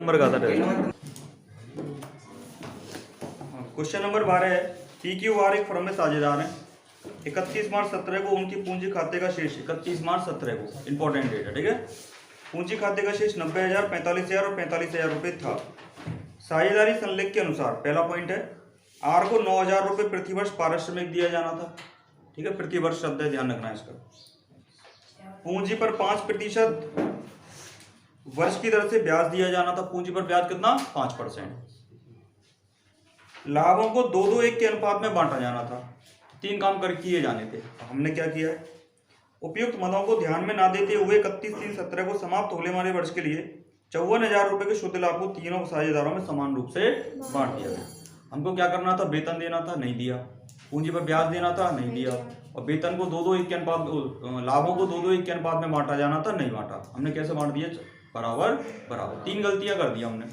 Number का था question number 12 है। PQR एक फर्म में साझेदार हैं। 31 मार्च 17 को उनकी पूंजी खाते का शेष 31 मार्च 17 को इंपॉर्टेंट डेट है, ठीक है। पूंजी खाते का शेष 90,000, 45,000 और 45,000 रुपये था। साझेदारी संलेख के अनुसार पहला पॉइंट है, आर को 9,000 रुपये प्रतिवर्ष पारिश्रमिक दिया जाना था, ठीक है। प्रतिवर्ष शब्द है, ध्यान रखना है इसका। पूंजी पर 5% वर्ष की दर से ब्याज दिया जाना था। पूंजी पर ब्याज कितना? 5%। लाभों को 2-2-1 के अनुपात में बांटा जाना था। 3 काम कर किए जाने थे। हमने क्या किया है, उपयुक्त मदों को ध्यान में ना देते हुए 31/3/17 को समाप्त होने वाले वर्ष के लिए 54,000 रुपए के शुद्ध लाभ को तीनों साझेदारों में समान रूप से बांट दिया गया। हमको क्या करना था, वेतन देना था, नहीं दिया। पूंजी पर ब्याज देना था, नहीं दिया। और वेतन को 2-2-1 के अनुपात, लाभों को 2-2-1 के अनुपात में बांटा जाना था, नहीं बांटा। हमने कैसे बांट दिया? बराबर बराबर। 3 गलतियां कर दी हमने।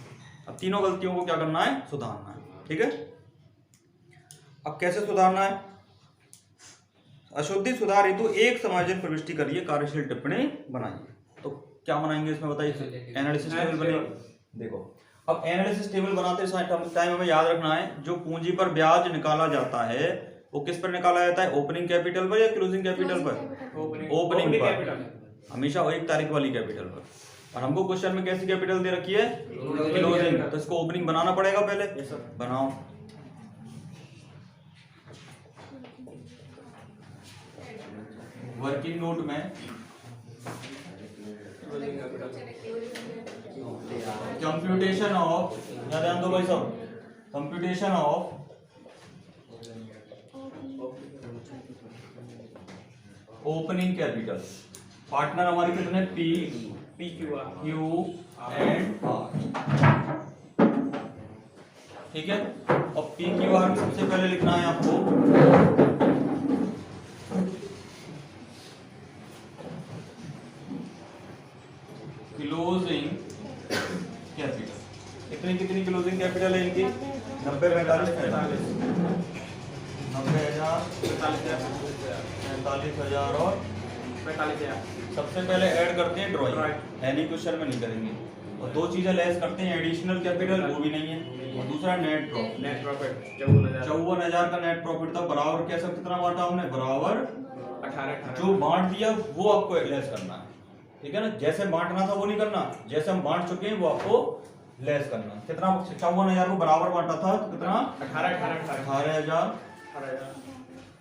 अब तीनों गलतियों को क्या करना है? सुधारना है, ठीक है। अब कैसे सुधारना है? अशुद्धि सुधार हेतु एक समायोजन प्रविष्टि करिए, कार्यशील टिप्पणी बनाइए। तो क्या बनाएंगे इसमें बताइए? एनालिसिस टेबल बनेगा। देखो, अब एनालिसिस टेबल बनाते टाइम हमें याद रखना है, जो पूंजी पर ब्याज निकाला जाता है वो किस पर निकाला जाता है? ओपनिंग कैपिटल पर या क्लोजिंग कैपिटल पर? ओपनिंग पर, हमेशा 1 तारीख वाली कैपिटल पर। और हमको क्वेश्चन में कैसी कैपिटल दे रखी है? क्लोजिंग। तो इसको ओपनिंग बनाना पड़ेगा पहले। बनाओ। वर्किंग नोट में कंप्यूटेशन ऑफ, या ध्यान दो भाई साहब, computation of opening capital. Partner हमारे कितने? P, Q एंड R, ठीक है। और PQR में सबसे पहले लिखना है आपको क्लोजिंग कैपिटल। कितनी क्लोजिंग कैपिटल है इनकी? 90, 45, 45, 90,000, 45,000 और 45,000। सबसे पहले ऐड करते हैं ड्रॉइंग, एनी क्वेश्चन में नहीं करेंगे। और 2 चीजें लेस करते हैं, एडिशनल कैपिटल, वो भी नहीं है। और दूसरा नेट प्रॉफिट 54,000 का नेट प्रॉफिट था। बराबर कैसे, कितना बांटा हमने? बराबर 18। जो बांट दिया वो आपको लेस करना है, ठीक है ना। जैसे बांटना था वो नहीं करना, जैसे हम बांट चुके हैं वो आपको लेस करना। कितना? 54,000 को बराबर बांटा था, तो कितना?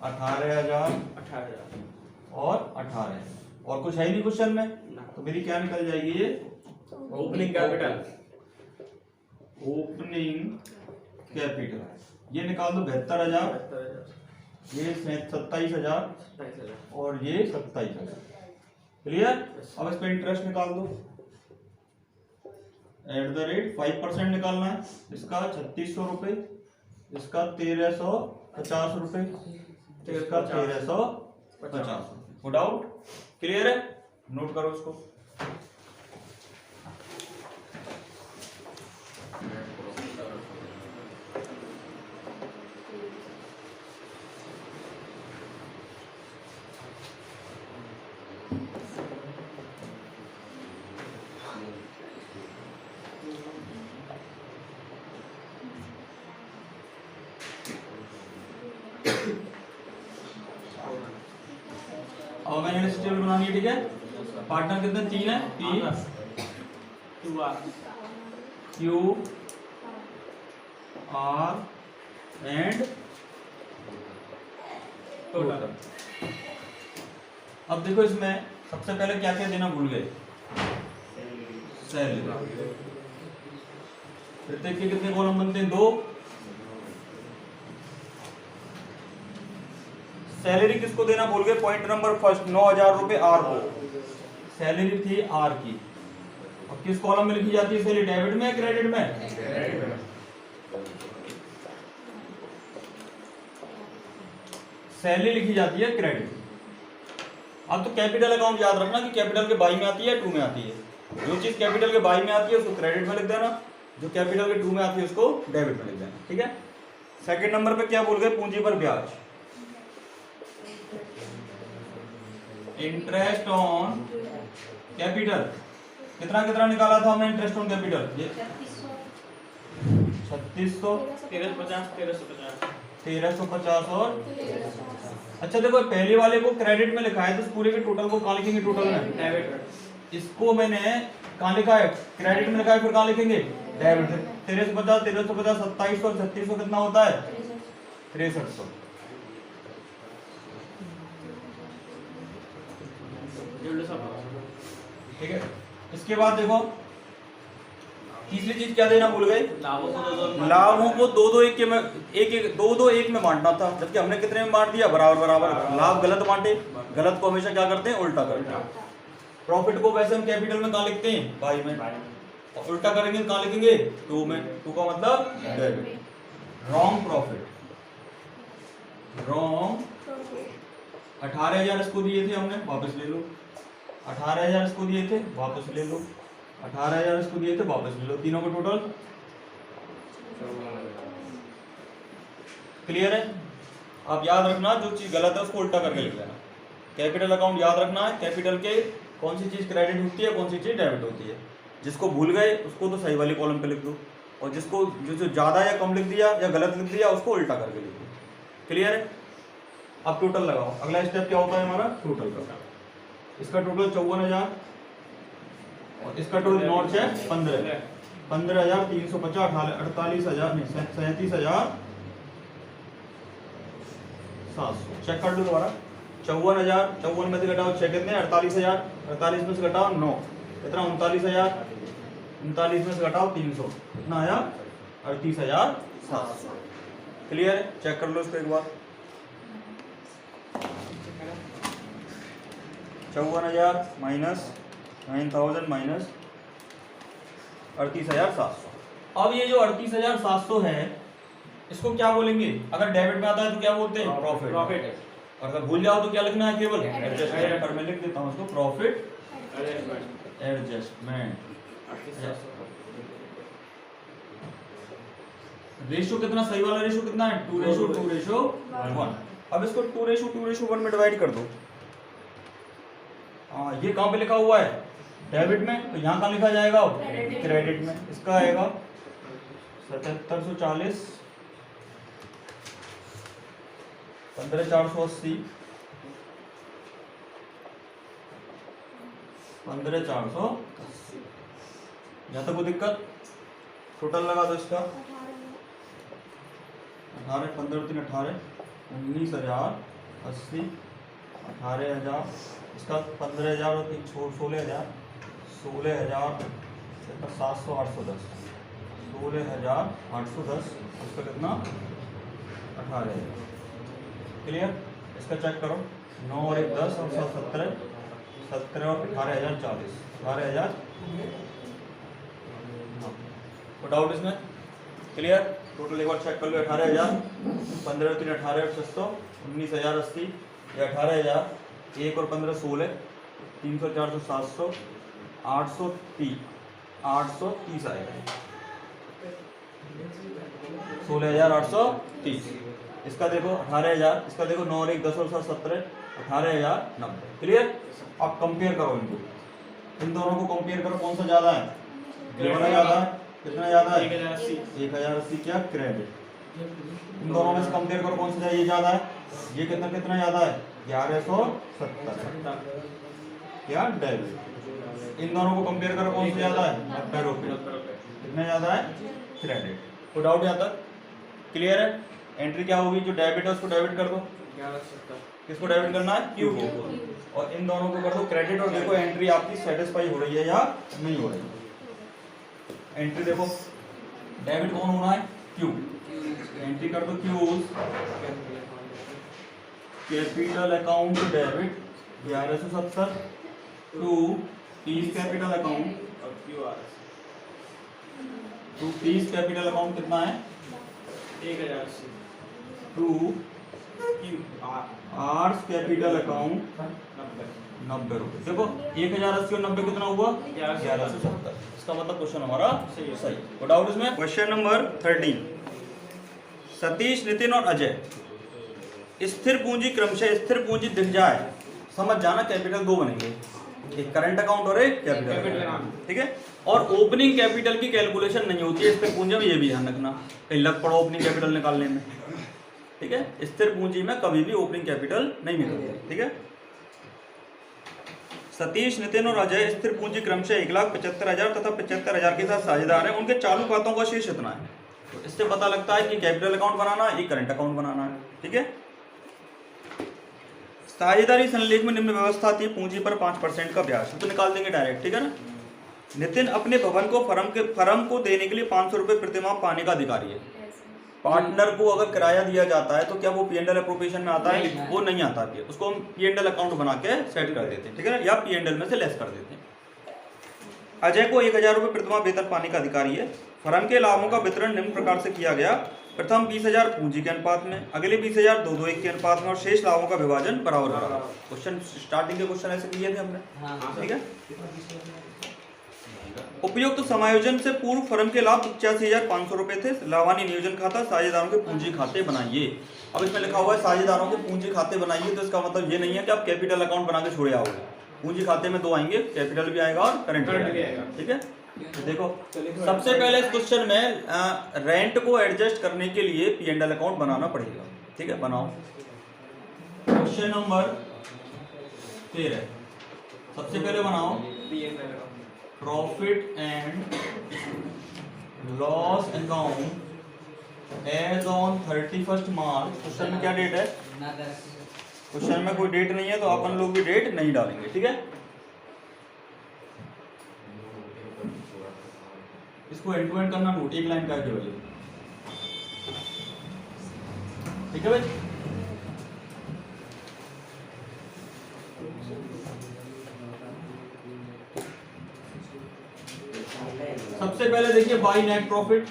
18,000 और 18। और कुछ है ही नहीं क्वेश्चन में, तो मेरी क्या निकल जाएगी? ये ओपनिंग कैपिटल। ओपनिंग कैपिटल ये निकाल दो, 72,000, ये 27,000 और ये 27,000। क्लियर? अब इस पे इंटरेस्ट निकाल दो। @ 5% निकालना है। इसका 3600 रुपए, इसका 1,350 रुपए, इसका 1,350। No doubt? क्लियर है? नोट करो इसको। अब मैंने एनालिसिस टेबल बनानी है, ठीक है। पार्टनर कितने? 3 है। P, Q, R and total. अब देखो, इसमें सबसे पहले क्या क्या देना भूल गए? सैलरी। प्रत्येक के कितने कॉलम बनते हैं? 2। सैलरी किसको देना भूल गए? पॉइंट नंबर फर्स्ट, 9,000 रुपए आर को। सैलरी थी आर की। अब किस कॉलम में लिखी जाती है सैलरी? डेबिट में, क्रेडिट में? सैलरी लिखी जाती है क्रेडिट। अब तो कैपिटल अकाउंट याद रखना कि कैपिटल के बाई में आती है, 2 में आती है। जो चीज कैपिटल के बाई में आती है उसको क्रेडिट में लिख देना, जो कैपिटल के 2 में आती है उसको डेबिट में लिख देना, ठीक है। सेकंड नंबर पे क्या भूल गए? पूंजी पर ब्याज। इंटरेस्ट ऑन कैपिटल कितना कितना निकाला था हमने इंटरेस्ट ऑन कैपिटल? ये 3600, 1350 और अच्छा देखो पहले वाले को क्रेडिट में लिखा है तो इस पूरे के टोटल को कहाँ लिखेंगे? टोटल में डेबिट। इसको मैंने कहाँ लिखा है? क्रेडिट में लिखा है, फिर कहाँ लिखेंगे? डेबिट। 1350, 2700 और 3600 कितना होता है? 6300। ठीक है, इसके बाद देखो तीसरी चीज क्या देना भूल गए? लाभों को दो दो एक में बांटना था, जबकि हमने कितने में बांट दिया? बराबर बराबर। लाभ गलत बांटे, गलत को हमेशा क्या करते हैं? उल्टा करते हैं। प्रॉफिट को वैसे हम कैपिटल में कहाँ लिखते हैं? बाई में, और उल्टा करेंगे कहाँ लिखेंगे? टू में। टू का मतलब डेबिट। Wrong profit, wrong. 18,000 इसको दिए थे हमने, वापस ले लो। 18,000 इसको दिए थे, वापस ले लो। 18,000 इसको दिए थे, वापस ले लो। तीनों का टोटल क्लियर है? आप याद रखना जो चीज गलत है उसको उल्टा करके लिख लेना। कैपिटल अकाउंट याद रखना है, कैपिटल के कौन सी चीज क्रेडिट होती है, कौन सी चीज डेबिट होती है। जिसको भूल गए उसको तो सही वाली कॉलम पे लिख दो, और जिसको जो ज्यादा या कम लिख दिया या गलत लिख दिया उसको उल्टा करके लिख दो। क्लियर है? अब टोटल लगाओ। अगला स्टेप क्या होता है हमारा? टोटल का। इसका टोटल 54,000 और इसका टोटल नॉट है 15,350, 38,000 नहीं 37,700। चेक कर लो दोबारा। 54,000, 54 में से घटाओ 6 कितने? 48,000, 48 में से घटाओ 9 कितना? 39,000, 39 में से घटाओ 300 कितना आया? 38,700। क्लियर है? चेक कर लो इसको एक बार। 54,000 माइनस 9,000 माइनस 38,700। अब ये जो 38,700 है इसको क्या बोलेंगे? अगर डेबिट में आता है तो क्या बोलते हैं? प्रॉफिट। और अगर भूल जाओ तो क्या लिखना है? केवल एडजस्टमेंट। पर मैं लिख देता हूँ इसको प्रॉफिट एडजस्टमेंट। रेशियो कितना? सही वाला रेशियो कितना है? 2:1। अब इसको 2:1 में डिवाइड कर दो। हाँ, ये कहाँ पे लिखा हुआ है? डेबिट में, तो यहाँ कहाँ लिखा जाएगा? क्रेडिट में। इसका आएगा 7740, 15,480, 15,480। यहाँ तक कोई दिक्कत? टोटल लगा दो इसका। 18, 15, 3, 18, 19,080, 18,000। इसका 15,000 और 16,000, 16,000, 700, 810, 16,810। इसका कितना? 18,000। क्लियर? इसका चेक करो। 9 और 1 10 और 7 17, 17 और 18,000 40, 18,000। कोई डाउट इसमें? क्लियर? टोटल एक बार चेक कर लो। 18,000, 15 और 3 18, 600, 19,080, ये 18,000, 1 और 15 16, 300, 400, 700, 830, 830 आएगा। 16,830। इसका देखो 18,000, इसका देखो 9 और 1 10 और 7 17, 18,090। क्लियर? अब कंपेयर करो इनको, इन दोनों को कंपेयर करो। कौन सा ज्यादा है? ये वाला ज्यादा है। कितना ज्यादा है? 1,080 क्या? क्रेडिट। इन दोनों में से कंपेयर करो कौन सा ये ज्यादा है? ये कितना कितना ज्यादा है? 1170 क्या? डेबिट। इन दोनों को कंपेयर करो कौन सा ज्यादा है? 90 रुपये। कितना ज्यादा है? क्रेडिट। कोई डाउट यहाँ तक? क्लियर है? एंट्री क्या होगी? जो डेबिट है उसको डेबिट कर दो। किसको डेबिट करना है? क्यू को। और इन दोनों को कर दो क्रेडिट। और देखो एंट्री आपकी सेटिस्फाई हो रही है या नहीं हो रही है। एंट्री देखो, डेबिट कौन होना है? क्यू। एंट्री कर दो Q. Capital account debit 1170 to piece capital account, to piece capital account कितना है? 1,080 टू आर्ट्स कैपिटल अकाउंट 90 रुपये। देखो 1,080 और 90 कितना हुआ? 1170। इसका मतलब क्वेश्चन हमारा सही। कोई डाउट इसमें? Question number 13। सतीश, नितिन और अजय स्थिर पूंजी क्रमशः स्थिर पूंजी दिख जाए, समझ जाना कैपिटल 2 बनेंगे। एक करंट अकाउंट और एक कैपिटल अकाउंट, ठीक है। और ओपनिंग कैपिटल की कैलकुलेशन नहीं होती है स्थिर पूंजी में, ये भी ध्यान रखना, कहीं लग पड़ो ओपनिंग कैपिटल निकालने में, ठीक है। स्थिर पूंजी में कभी भी ओपनिंग कैपिटल नहीं निकलती, ठीक है। सतीश, नितिन और अजय स्थिर पूंजी क्रमशः 1,75,000 तथा 75,000 के साथ साझेदार हैं। उनके चालू खातों का शेष इतना है। तो इससे पता लगता है कि कैपिटल अकाउंट बनाना है, एक करंट अकाउंट बनाना है, ठीक है। साझेदारी संलेख में निम्न व्यवस्था थी, पूंजी पर 5% का ब्याज, तो निकाल देंगे डायरेक्ट, ठीक है ना। नितिन अपने भवन को फर्म को देने के लिए 500 रुपये प्रतिमाह पाने का अधिकारी है। पार्टनर को अगर किराया दिया जाता है तो क्या वो P&L अप्रोप्रिएशन में आता है? वो नहीं आता है, उसको हम P&L अकाउंट बना के सेट कर देते हैं, ठीक है ना, या P&L में से लेस कर देते हैं। अजय को 1,000 रुपये प्रतिमाह वेतन पाने का अधिकारी है। फर्म के लाभों का वितरण निम्न प्रकार से किया गया। प्रथम 20,000 पूंजी के अनुपात में, अगले 20,000 2-2-1 के अनुपात में, और शेष लाभों का विभाजन बराबर बराबर। क्वेश्चन स्टार्टिंग के क्वेश्चन ऐसे किए थे हमने, ठीक है। उपयुक्त समायोजन से पूर्व फर्म के लाभ 85,500 रुपए थे। लाभानी नियोजन खाता, साझेदारों के पूंजी खाते बनाइए। अब इसमें लिखा हुआ है साझेदारों के पूंजी खाते बनाइए, तो इसका मतलब ये नहीं है कि आप कैपिटल अकाउंट बना के छोड़े आओगे। पूंजी खाते में 2 आएंगे, कैपिटल भी आएगा और करंट भी आएगा, ठीक है। तो देखो सबसे पहले इस क्वेश्चन में रेंट को एडजस्ट करने के लिए P&L अकाउंट बनाना पड़ेगा, ठीक है। बनाओ क्वेश्चन नंबर 13। सबसे पहले बनाओ profit and loss account as on 31 March. Question में क्या डेट है? क्वेश्चन में कोई डेट नहीं है, तो अपन लोग भी डेट नहीं डालेंगे, ठीक है। इसको एंड टू एंड करना नोट, एक लाइन का केवल, ठीक है भाई। सबसे पहले देखिए बाई नेट प्रॉफिट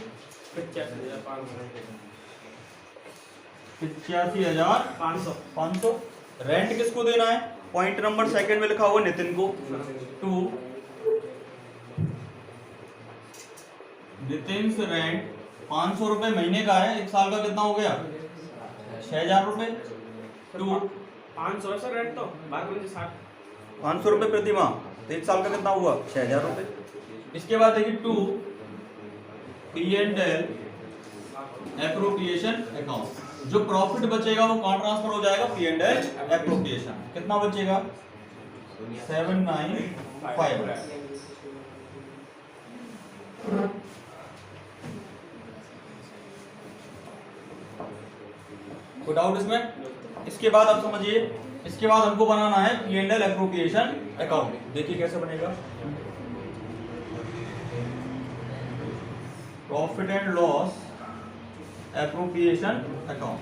85,500। रेंट किसको देना है? पॉइंट नंबर सेकंड में लिखा हुआ नितिन को। 2 नितिन से रेंट 500 रुपए महीने का है, एक साल का कितना हो गया? 6,000 रुपए। 2 500 सर रेंट तो 500 रुपए प्रति माह, तो एक साल का कितना हुआ? 6,000 रुपए। इसके बाद देखिए 2 P&L एप्रोप्रिएशन अकाउंट। जो प्रॉफिट बचेगा वो कहाँ ट्रांसफर हो जाएगा? P&L appropriation. कितना बचेगा? 795। कोई डाउट इसमें? इसके बाद आप समझिए, इसके बाद हमको बनाना है P&L एप्रोप्रिएशन अकाउंट। देखिए कैसे बनेगा। Profit and loss appropriation account.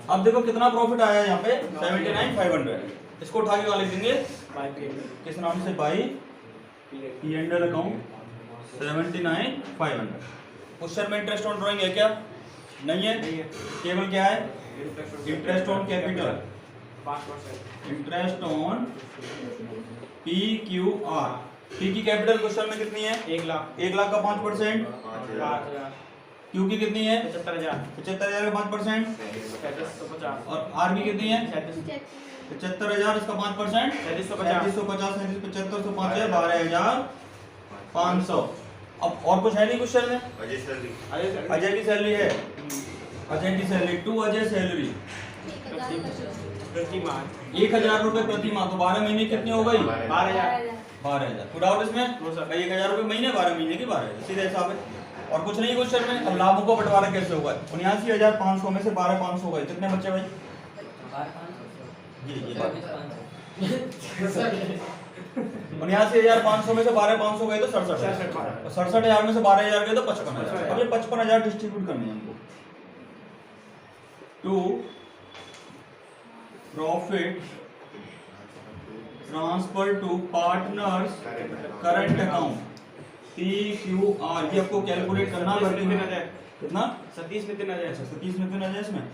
अब देखो कितना प्रॉफिट आया यहाँ पे? 79,500। इसको उठा के लिख देंगे किस नाम से? By P&L account 79,500। क्वेश्चन में इंटरेस्ट ऑन ड्रॉइंग है क्या? नहीं है, केवल क्या है? Interest on capital, 5%। Interest on PQR। P की कैपिटल क्वेश्चन में कितनी है? 1 लाख। 1 लाख का 5%। 5,000। Q की कितनी है? 75,000। 75,000 का 5%। 3750। और R की कितनी है? 75,000, इसका 5%। 3750। 3750, 75 से 5,000, 12,500। अब और कुछ है नहीं क्वेश्चन में? अजय की सैलरी है। अजय की सैलरी 2 अजय सैलरी प्रति माह 1,000 रुपए प्रति माह, तो 12 महीने कितनी हो गई? 12,000। 12,000। कोई डाउट इसमें? 1,000 रुपए महीने, 12 महीने की 12,000, सीधा हिसाब है। और कुछ नहीं क्वेश्चन में। अब लाभों का बंटवारा कैसे होगा? 79,500 में से 12,500 गए, कितने बच्चे भाई? ये 79,500 में से 12,500 गए तो 67,000, और 67,000 में से 12,000 गए तो 55,000। अब ये 55,000 डिस्ट्रीब्यूट करने हैं हमको। To profit transfer to partners current account PQR। ये आपको कैलकुलेट करना है। कितना? सतीश नितिन अजय। सतीश नितिन अजय इसमें?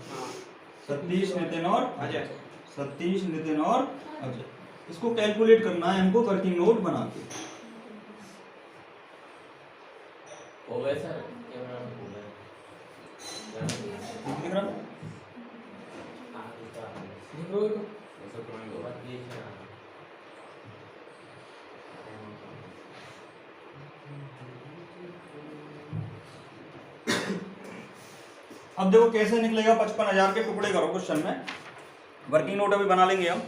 सतीश नितिन और अजय। सतीश नितिन और अजय। इसको कैलकुलेट करना है हमको वर्किंग नोट बना के। हो गए सर, कैमरा हो गया। दिख रहा? ऐसा ड्राइंग होगा कि ये क्या अब देखो कैसे निकलेगा। 55,000 के टुकड़े करो क्वेश्चन में, वर्किंग नोट अभी बना लेंगे हम।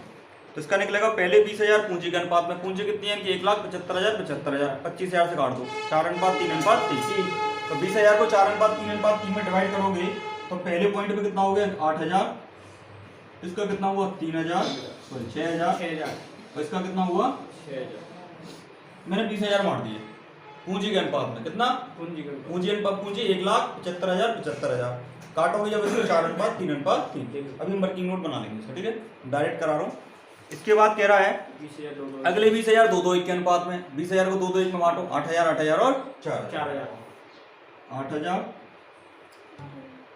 तो इसका निकलेगा पहले 20,000 पूंजी के अनुपात में। पूंजी कितनी है कि 1,75,000 75,000 25,000 से काट दो, 4:3:3। तो 20,000 को 4:3:3 में डिवाइड करोगे तो पहले पॉइंट पे कितना हो गया 8,000, इसका कितना हुआ 3,000 सॉरी 6,000 6,000 और इसका कितना हुआ 6,000 मैंने 20,000 मार दिए पूंजी के अनुपात में। कितना पूंजी का पूंजी अनुपात पूंजी 1,75,000 75,000 काटोगे जब इसको 4:3:3। अभी हम वर्किंग नोट बना लेंगे इसका, ठीक है डायरेक्ट करा रहा हूँ। इसके बाद कह रहा है 20,000 दो अगले 20,000 2-2 के अनुपात में। 20,000 को 2-2 में बांटो, 8,000 8,000 और 4,000 4,000 8,000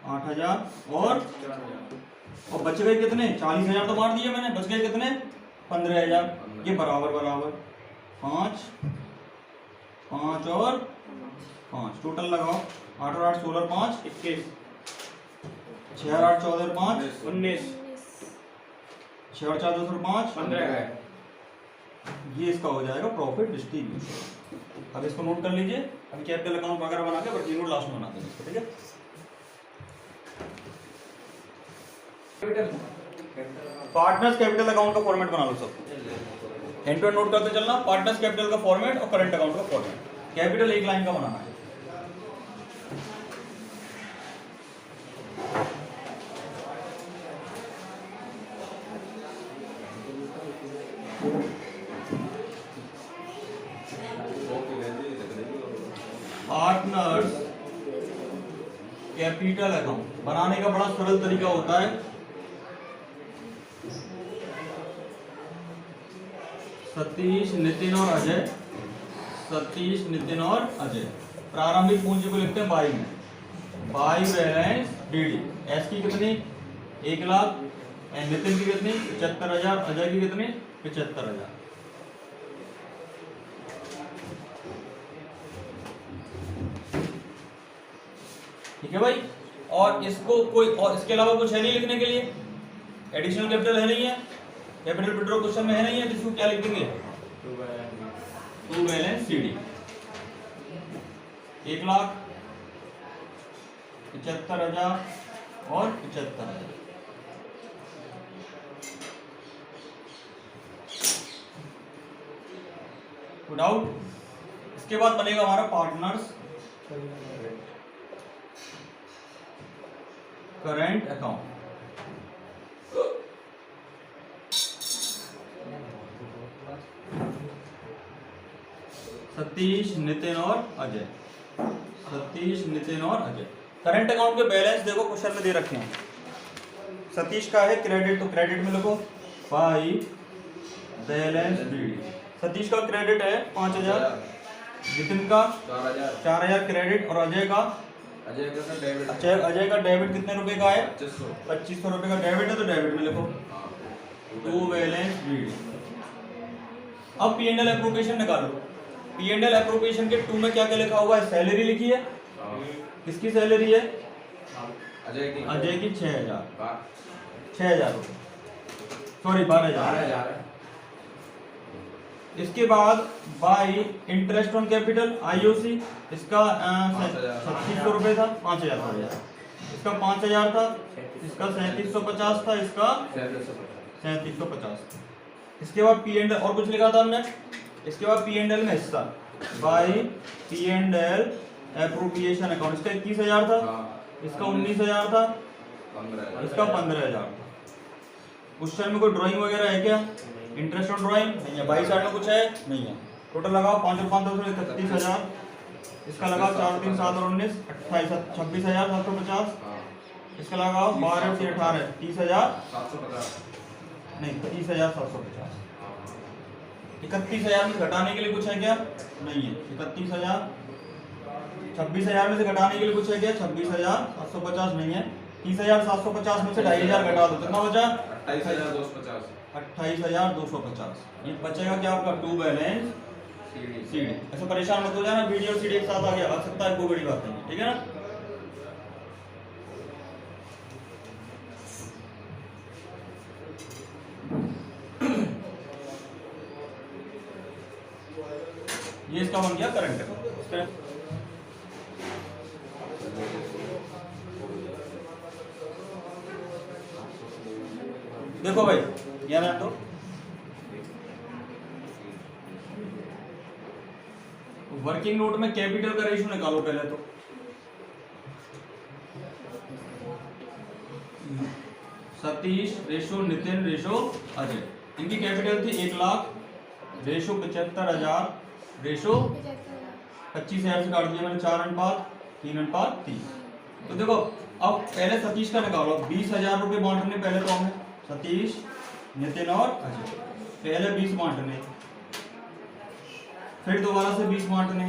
8,000 और 4,000 और बच गए कितने 40,000 तो बांट दिए मैंने, बच गए कितने 15,000। ये बराबर बराबर 5 5 और 5 टोटल लगाओ 8 और 8 16 5 21 6 और 8 14 5 19 6 और 4 2 5 15 ये इसका हो जाएगा प्रॉफिट डिस्ट्रीब्यूशन। अब इसको नोट कर लीजिए। अभी कैपिटल अकाउंट वगैरह बना के वर्किंग नोट लास्ट में बना देंगे इसको, ठीक है। पार्टनर्स कैपिटल अकाउंट का फॉर्मेट बना लो सब। एंड टू एंड नोट करते चलना। पार्टनर्स कैपिटल का फॉर्मेट और करंट अकाउंट का फॉर्मेट। कैपिटल एक लाइन का बनाना है। पार्टनर्स कैपिटल अकाउंट बनाने का बड़ा सरल तरीका होता है। सतीश नितिन और अजय, सतीश नितिन और अजय। प्रारंभिक पूंजी को लिखते हैं बाई में, बाई बैलेंस डीडी। एस की कितनी 1 लाख, नितिन की कितनी 75,000, अजय की कितनी 75,000। ठीक है भाई। और इसको कोई और इसके अलावा कुछ है नहीं लिखने के लिए, एडिशनल कैपिटल है नहीं है, कैपिटल विड्रॉ क्वेश्चन में है नहीं है, जिसको क्या लिख देंगे टू बैलेंस सीडी। 1 लाख 75,000 और 75,000। कोई डाउट? इसके बाद बनेगा हमारा partners current account. Satish Nitin और अजय, सतीश नितिन और अजय। करंट अकाउंट के बैलेंस देखो क्वेश्चन में दे रखे हैं। सतीश का है क्रेडिट, तो क्रेडिट में लिखो बाई बैलेंस डीडी। सतीश का क्रेडिट है 5,000, नितिन का 4,000 क्रेडिट और अजय का डेबिट कितने रुपए का है 2500 रुपए का डेबिट है, तो डेबिट में लिखो टू बैलेंस डीडी। अब पी एंड एल एप्रोप्रिएशन निकालो। पी एंड एल एप्रोप्रिएशन के 2 में क्या क्या लिखा हुआ है, सैलरी लिखी है। किसकी सैलरी है अजय की 6,000 रुपए सॉरी 12,000। इसके बाद by interest on capital IOC, इसका 3600 रुपए था, 5,000 था। इसका 5,000 था, इसका 3750 था, इसका 3750। इसके बाद पी एंड एल और कुछ लिखा था हमने। इसके बाद पी एंड एल में हिस्सा by P and L appropriation account. इसका 21,000 था, इसका 19,000 था, इसका 15,000 था। क्वेश्चन में कोई ड्राइंग वगैरह है क्या? इंटरेस्ट ऑन ड्राइंग नहीं है। 22 साइड में कुछ है नहीं है। टोटल लगाओ 5 और 5 10 31,000। इसका लगाओ 4 3 7 और 19 28 26,750। इसका लगाओ 12 और 3 18 30,000 नहीं 30,750। 31,000 में से घटाने के लिए कुछ है क्या? नहीं है। 31,000 26,000 में से घटाने के लिए कुछ है क्या? 26,750 नहीं है। 30,750 में से 2,500 घटा दो, कितना बचा? 28,250। 28,250। ये बचेगा क्या आपका टू बैलेंस सीडी। ऐसा परेशान मत हो जाना, वीडियो सीडी एक साथ आ सकता है, कोई बड़ी बात नहीं, ठीक है ना। ये इसका बन गया करंट अकाउंट। देखो भाई यहाँ तो वर्किंग नोट में कैपिटल का रेशियो निकालो पहले तो। सतीश रेशो नितिन रेशो अजय, इनकी कैपिटल थी 1 लाख, रेशो 75,000, रेशो 25,000 से काट दिया मैंने 4:3:3। तो देखो अब पहले सतीश का निकालो। 20,000 रुपये बांटने पहले तो हमें सतीश नितिन और अजय, पहले 20 बांटने, फिर दोबारा से 20 बांटने,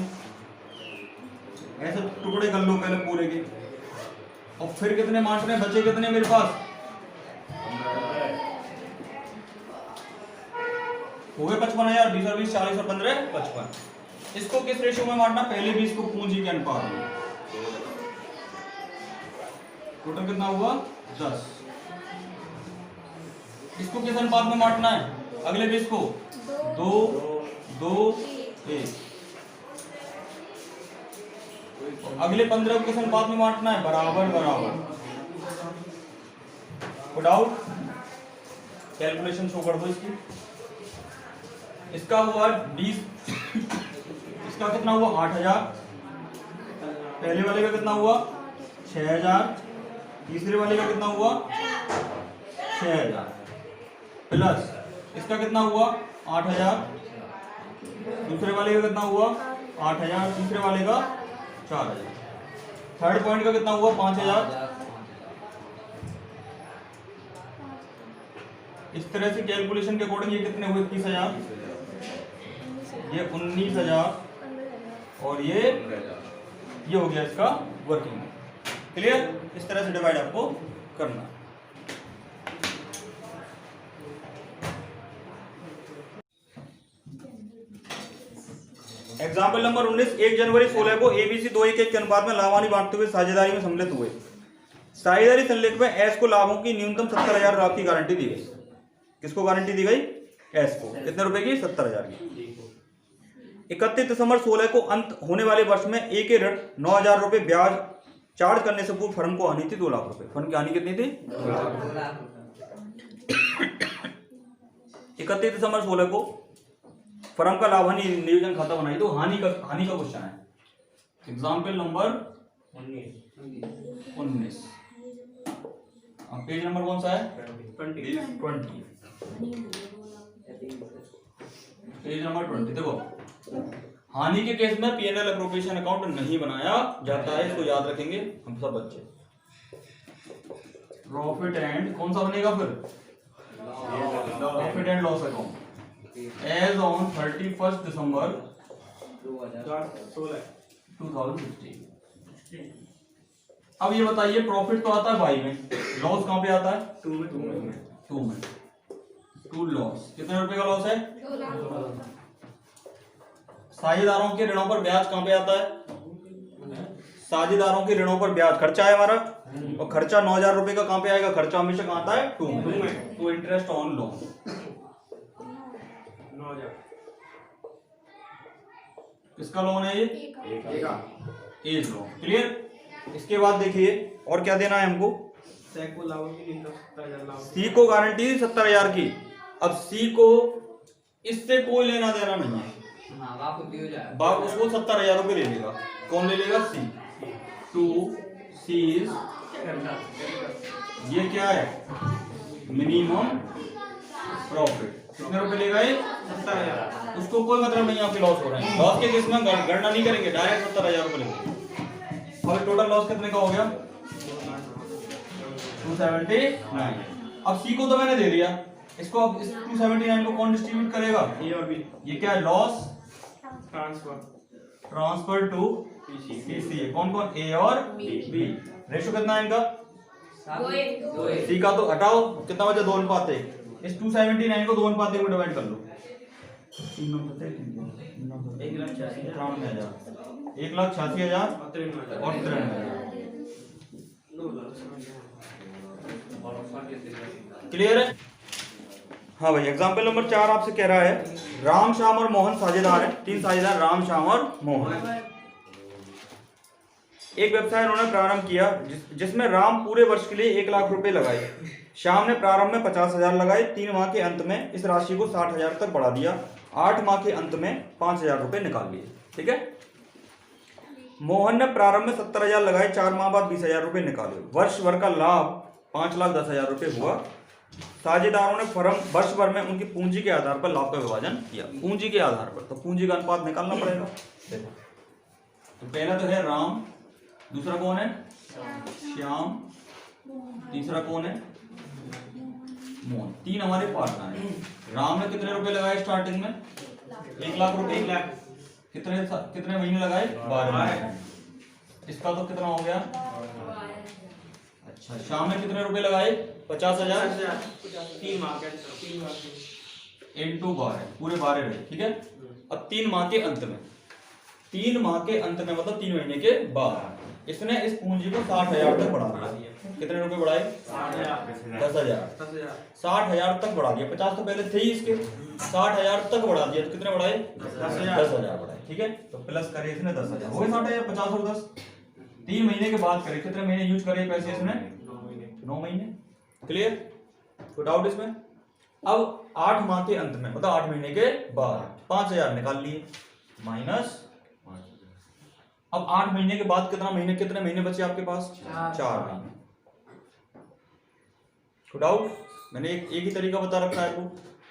ऐसे टुकड़े कर लो पहले पूरे के। और फिर कितने बांटने बचे, कितने मेरे पास हो गए 55,000। 20 और 20 40 और 15 55। इसको किस रेशियो में बांटना, पहले 20 को पूंजी के अनुपात में। टोटल कितना हुआ 10। इसको किस अनुपात में बांटना है, अगले 20 को 2 2 1। अगले 15 को किस अनुपात में बांटना है, बराबर बराबर। डाउट कैलकुलेशन शो कर दो इसकी। इसका हुआ 20, इसका कितना हुआ 8,000, पहले वाले का कितना हुआ 6,000, तीसरे वाले का कितना हुआ 6,000, प्लस इसका कितना हुआ 8,000, दूसरे वाले का कितना हुआ 8,000, तीसरे वाले का 4,000, थर्ड पॉइंट का कितना हुआ 5,000। इस तरह से कैलकुलेशन के अकॉर्डिंग ये कितने हुए 21,000, ये 19,000 और ये हो गया इसका वर्किंग। क्लियर, इस तरह से डिवाइड आपको करना। Example number 19। 1 जनवरी 16 को एबीसी 2:1 के अनुपात में लाभानी बांटते हुए साझेदारी में सम्मिलित हुए। साझेदारी संलेख में एस को लाभों की न्यूनतम 70,000 लाभ की गारंटी दी गई। किसको गारंटी दी गई, एस को। कितने रुपए की, 70,000 की। 31 दिसंबर 16 को अंत होने वाले वर्ष में ए के ऋण 9,000 रुपए ब्याज चार्ज करने से पूर्व फर्म को हानि थी 2 लाख रुपए। फर्म की हानि कितनी थी 31 दिसंबर 16 को फर्म का लाभ हानि नियोजन खाता बनाई, तो हानि का क्वेश्चन है। Example number 19। पेज नंबर कौन सा है 20। Page number 20। देखो हानि के केस में पीएनएल एप्रोप्रिएशन अकाउंट नहीं बनाया जाता है, इसको याद रखेंगे हम सब बच्चे। प्रॉफिट एंड कौन सा बनेगा फिर, profit and loss account as on 31 December 2016। अब ये बताइए प्रॉफिट तो आता है बाई में, लॉस कहां पे आता है 2 में। 2 लॉस, कितने रुपए का लॉस है 2 लाख। साझेदारों के ऋणों पर ब्याज कहां पे आता है, साझेदारों के ऋणों पर ब्याज खर्चा है हमारा, और खर्चा 9,000 रुपए का कहां पे आएगा, खर्चा हमेशा कहां आता है 2 में। तो इंटरेस्ट ऑन लोन 9,000 किसका लोन है, ये एज लोन। क्लियर। इसके बाद देखिए और क्या देना है हमको, सी को गारंटी 70,000 की। अब सी को इससे कोई लेना देना नहीं है, बाप उसको 70,000 रुपए ले लेगा। कौन ले लेगा, सी। टू सीज, ये क्या है मिनिमम प्रॉफिट। कितने रुपए लेगा ये 70,000। उसको कोई मतलब नहीं आपके लॉस हो रहे हैं, लॉस के केस में गणना नहीं करेंगे, डायरेक्ट 70,000 रुपए लेंगे। और टोटल लॉस कितने का हो गया 279। अब सी को तो मैंने दे दिया, इसको अब इस 279 को कौन डिस्ट्रीब्यूट करेगा, ए और बी। ये क्या है लॉस ट्रांसफर टू पीसी। कौन कौन, ए और बी। रेशो कितना है इनका, सी का तो हटाओ, कितना बचा 2:1। इस 279 को 2:1 में डिवाइड कर लो। 1,86,000 और 93,000। क्लियर है? हाँ भाई, एग्जाम्पल नंबर 4 आपसे कह रहा है राम, श्याम और मोहन साझेदार हैं। 3 साझेदार राम, श्याम और मोहन। एक व्यवसाय उन्होंने प्रारंभ किया जिसमें राम पूरे वर्ष के लिए 1 लाख रुपए लगाए। श्याम ने प्रारंभ में 50,000 लगाए। 3 माह के अंत में इस राशि को 60,000 तक बढ़ा दिया। 8 माह के अंत में 5,000 रुपए निकाल लिए। ठीक है। मोहन ने प्रारंभ में 70,000 लगाए। 4 माह बाद 20,000 रुपए निकाले। वर्ष भर का लाभ 5,10,000 रुपए हुआ। साझेदारों ने फर्म वर्ष भर में उनकी पूंजी के आधार पर लाभ का विभाजन किया। पूंजी के आधार पर, तो पूंजी का अनुपात निकालना पड़ेगा। देखो, तो पहला तो है राम, दूसरा कौन है? श्याम, तीसरा कौन है? मोहन। 3 हमारे पार्टनर हैं। राम ने कितने रुपए लगाए स्टार्टिंग में? 1 लाख रुपए। 1 लाख कितने महीने लगाए? 12 महीने। इसका तो कितना हो गया? अच्छा, श्याम ने कितने रुपए लगाए? 50,000। 3 माह के इनटू 12, पूरे 12 रहे। ठीक है। अब 3 माह के अंत में, 3 माह के अंत में मतलब 3 महीने के बाद इसने इस पूंजी को 60,000 तक बढ़ा दिया। कितने रुपए बढ़ाए? 10,000। 60,000 तक बढ़ा दिया। 50 तो पहले थे ही इसके, 60,000 तक बढ़ा दिया। तो कितने बढ़ाए? 10,000 बढ़ाए। ठीक है। तो प्लस करे इसने 10,000, हो गए 60,000। 50 और 10, 3 महीने के बाद करे। कितने महीने यूज करे पैसे इसने? 9 महीने। क्लियर? कोई डाउट इसमें? अब 8 माह के अंत में मतलब 8 महीने के बाद 5,000 निकाल लिए माइनस। अब 8 महीने के बाद कितने महीने बचे आपके पास? 4 महीने। कोई डाउट? मैंने एक ही तरीका बता रखा है आपको,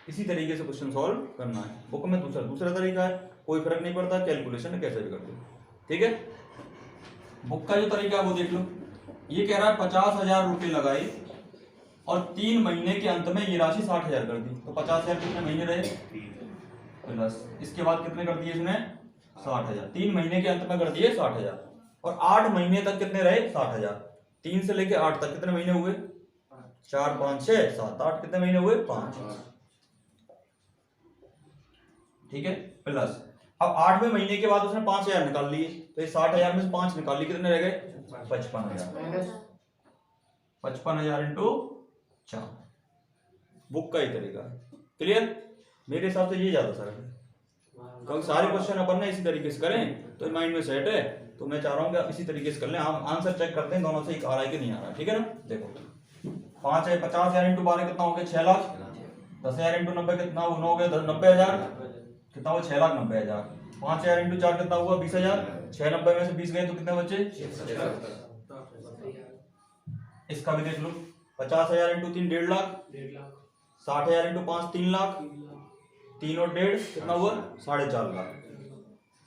इसी तरीके से क्वेश्चन सॉल्व करना है। बुक में दूसरा तरीका है, कोई फर्क नहीं पड़ता, कैलकुलेशन कैसे भी कर दो। ठीक है। बुक का जो तरीका है वो देख लो। ये कह रहा है 50,000 रुपए लगाए और 3 महीने के अंत में ये राशि 60,000 कर दी। तो 50,000 कितने महीने रहे? प्लस इसके बाद कितने कर दिए इसने? 60,000। 3 महीने के अंत में कर दिए 60,000 और 8 महीने तक कितने रहे? 60,000। 3 से लेके 8 तक कितने महीने हुए? 4, 5, 6, 7, 8 कितने महीने हुए? 5। ठीक है। प्लस अब 8वें महीने के बाद उसने 5,000 निकाल लिए। तो ये 60,000 में से 5 निकाल लिए, कितने रह गए? 55,000। 55,000 इंटू 4। बुक का ही तरीका है। क्लियर? मेरे हिसाब से ये ज्यादा सरल है, क्योंकि सारे क्वेश्चन अपन ने इसी तरीके से करें तो माइंड में सेट है। तो मैं चाह रहा हूँ कि आप इसी तरीके से कर लें। हम आंसर चेक करते हैं दोनों से आ रहा है कि नहीं आ रहा है। ठीक है ना? देखो 5 है, 50,000 इंटू 12 कितना हो गया? 6 लाख। 10,000 इंटू 90 कितना हो गया? 90,000। कितना हुआ? 6,90,000। 5,000 इंटू 4 कितना हुआ? 20,000। 690 में से 20 गए तो कितने बचे? इसका भी देख लो। 50,000 इंटू 3 1.5 लाख। 60,000 इंटू 5 3 लाख। 3 और 1.5 कितना हुआ? 4.5 लाख।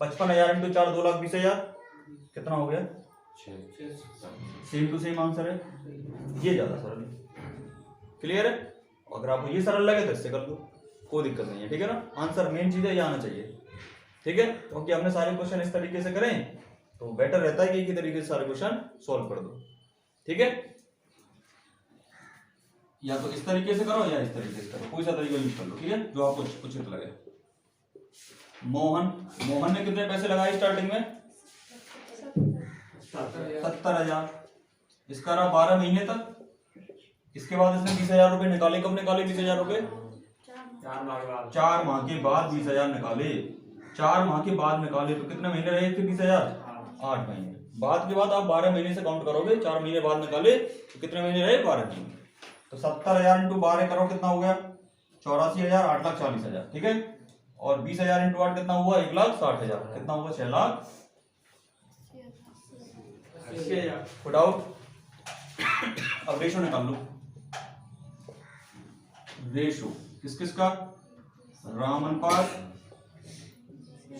55,000 इंटू 4 2,20,000 कितना हो गया? सेम टू सेम आंसर है। ये ज्यादा सरल है। क्लियर है? अगर आपको ये सरल लगे तो इससे कर दो, कोई दिक्कत नहीं है। ठीक है ना? आंसर मेन चीज है, ये आना चाहिए। ठीक है। क्योंकि हमने सारे क्वेश्चन इस तरीके से करें तो बेटर रहता है कि एक ही तरीके से सारे क्वेश्चन सॉल्व कर दो। ठीक है। या तो इस तरीके से करो या इस तरीके से करो, कोई सा तरीका यूज कर लो। ठीक है, जो आपको उचित लगे। मोहन ने कितने पैसे लगाए स्टार्टिंग में? 70,000। इसका रहा 12 महीने तक। इसके बाद इसने 20,000 रुपए निकाले। कब निकाले 20,000 रुपए? 4 माह के बाद 20,000 निकाले। 4 माह के बाद निकाले तो कितने महीने रहे थे? 20,000। 8 महीने बाद के बाद आप 12 महीने से काउंट करोगे। 4 महीने बाद निकाले तो कितने महीने रहे? 12 महीने। तो 70,000 इंटू 12 करो, कितना हो गया? 84,000। 8,40,000। ठीक है। और 20,000 इंटू 8 कितना हुआ? 1,60,000। कितना हुआ? 6 लाख। Put out. अब रेशो निकाल लो। रेशो किस किस का? राम अनुपात,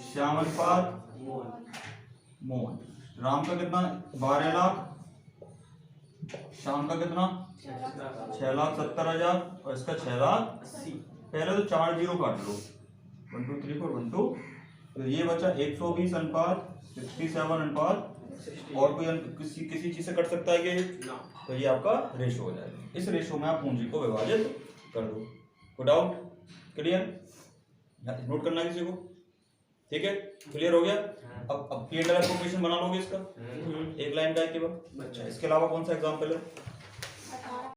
श्याम अनुपात, मोहन। राम का कितना? 12 लाख। श्याम का कितना? 6,70,000। और इसका 6,80,000। पहले तो 4 जीरो काट लो। 1 2 3 4 1 2। तो ये बचा 120 अनुपात 67 अनुपात। और कोई किसी चीज से कट सकता है कि? तो ये आपका रेशो हो जाएगा। इस रेशो में आप पूंजी को विभाजित कर दो। कोई डाउट? क्लियर? नोट करना किसी को? ठीक है, क्लियर हो गया? अब P&L एप्रोप्रिएशन बना लोगे इसका एक लाइन का एक के बाद। अच्छा, इसके अलावा कौन सा एग्जाम्पल है?